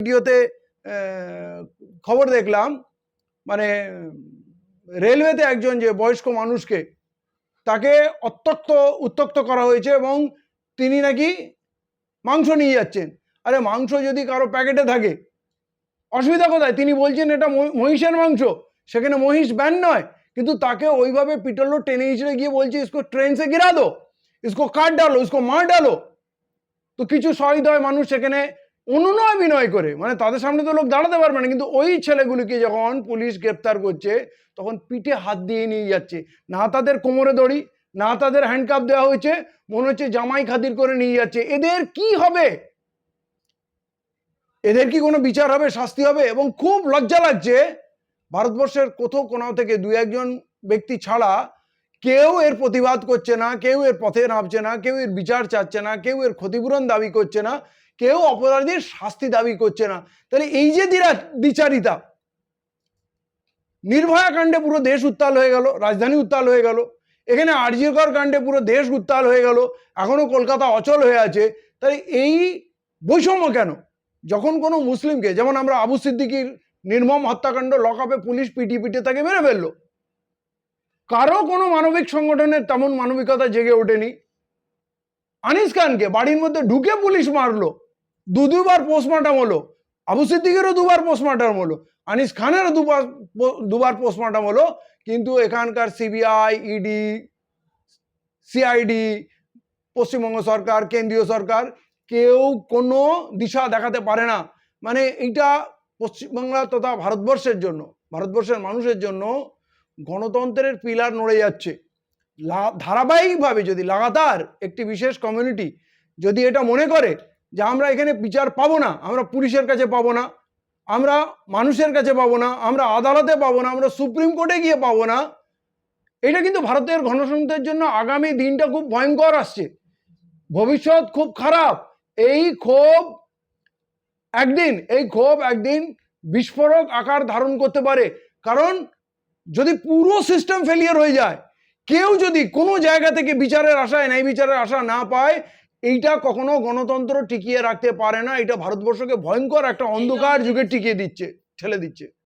ভিডিওতে খবর দেখলাম, মানে রেলওয়েতে একজন যে বয়স্ক মানুষকে তাকে উত্ত্যক্ত করা হয়েছে এবং তিনি নাকি মাংস নিয়ে যাচ্ছেন। আরে মাংস যদি কারো প্যাকেটে থাকে অসুবিধা কোথায়? তিনি বলছেন এটা মহিষের মাংস, সেখানে মহিষ ব্যান নয়, কিন্তু তাকে ওইভাবে পিটলো, টেনে হিচড়ে গিয়ে বলছে ইসকো ট্রেন সে গিরা দো, ইসকো কাট ডালো, ইসকো মার ডালো। তো কিছু সহৃদয় মানুষ সেখানে অনুনয় বিনয় করে, মানে তাদের সামনে তো লোক দাঁড়াতে পারবে না, কিন্তু ওই ছেলেগুলিকে যখন পুলিশ গ্রেপ্তার করছে তখন পিঠে হাত দিয়ে নিয়ে যাচ্ছে, না তাদের কোমরে দড়ি, না তাদের হ্যান্ডকাপ দেওয়া হয়েছে, মনে হচ্ছে জামাই খাতির করে নিয়ে যাচ্ছে। এদের কি হবে? এদের কি কোনো বিচার হবে, শাস্তি হবে? এবং খুব লজ্জা লাগছে, ভারতবর্ষের কোথাও কোনাও থেকে দু একজন ব্যক্তি ছাড়া কেউ এর প্রতিবাদ করছে না, কেউ এর পথে নামছে না, কেউ এর বিচার চাচ্ছে না, কেউ এর ক্ষতিপূরণ দাবি করছে না, কেউ অপরাধীর শাস্তি দাবি করছে না। তাহলে এই যে দ্বিচারিতা, নির্ভয়া কাণ্ডে পুরো দেশ উত্তাল হয়ে গেল, রাজধানী উত্তাল হয়ে গেল, এখানে আরজিকর কাণ্ডে পুরো দেশ উত্তাল হয়ে গেল, এখনো কলকাতা অচল হয়ে আছে। তাই এই বৈষম্য কেন? যখন কোনো মুসলিমকে, যেমন আমরা আবু সিদ্দিকির নির্মম হত্যাকাণ্ড, লকআপে পুলিশ পিটিয়ে তাকে মেরে ফেললো, কারো কোনো মানবিক সংগঠনের তেমন মানবিকতা জেগে ওঠেনি। আনিস খানকে বাড়ির মধ্যে ঢুকে পুলিশ মারলো, দুবার পোস্টমর্টম হলো, আবু সিদ্দিকেরও দুবার পোস্টমর্টম হলো, আনিস খানেরও দুবার পোস্টমর্টম হলো, কিন্তু এখানকার সিবিআই, ইডি, সিআইডি, পশ্চিমবঙ্গ সরকার, কেন্দ্রীয় সরকার কেউ কোনো দিশা দেখাতে পারে না। মানে এইটা পশ্চিমবাংলা তথা ভারতবর্ষের জন্য, ভারতবর্ষের মানুষের জন্য গণতন্ত্রের পিলার নড়ে যাচ্ছে। ধারাবাহিকভাবে যদি লাগাতার একটি বিশেষ কমিউনিটি যদি এটা মনে করে যে আমরা এখানে বিচার পাবো না, আমরা পুলিশের কাছে পাবো না, আমরা মানুষের কাছে পাবো না, আমরা আদালতে পাবো না, আমরা সুপ্রিম কোর্টে গিয়ে পাবো না, এটা কিন্তু ভারতের গণতন্ত্রের জন্য আগামী দিনটা খুব ভয়ঙ্কর আসছে, ভবিষ্যৎ খুব খারাপ। এই ক্ষোভ একদিন বিস্ফোরক আকার ধারণ করতে পারে। কারণ যদি পুরো সিস্টেম ফেলিয়ার হয়ে যায়, কেউ যদি কোনো জায়গা থেকে বিচারের আশায়, ন্যায় বিচারের আশা না পায়, এইটা কখনো গণতন্ত্র টিকিয়ে রাখতে পারে না। এটা ভারতবর্ষকে ভয়ঙ্কর একটা অন্ধকার যুগে ঠেলে দিচ্ছে।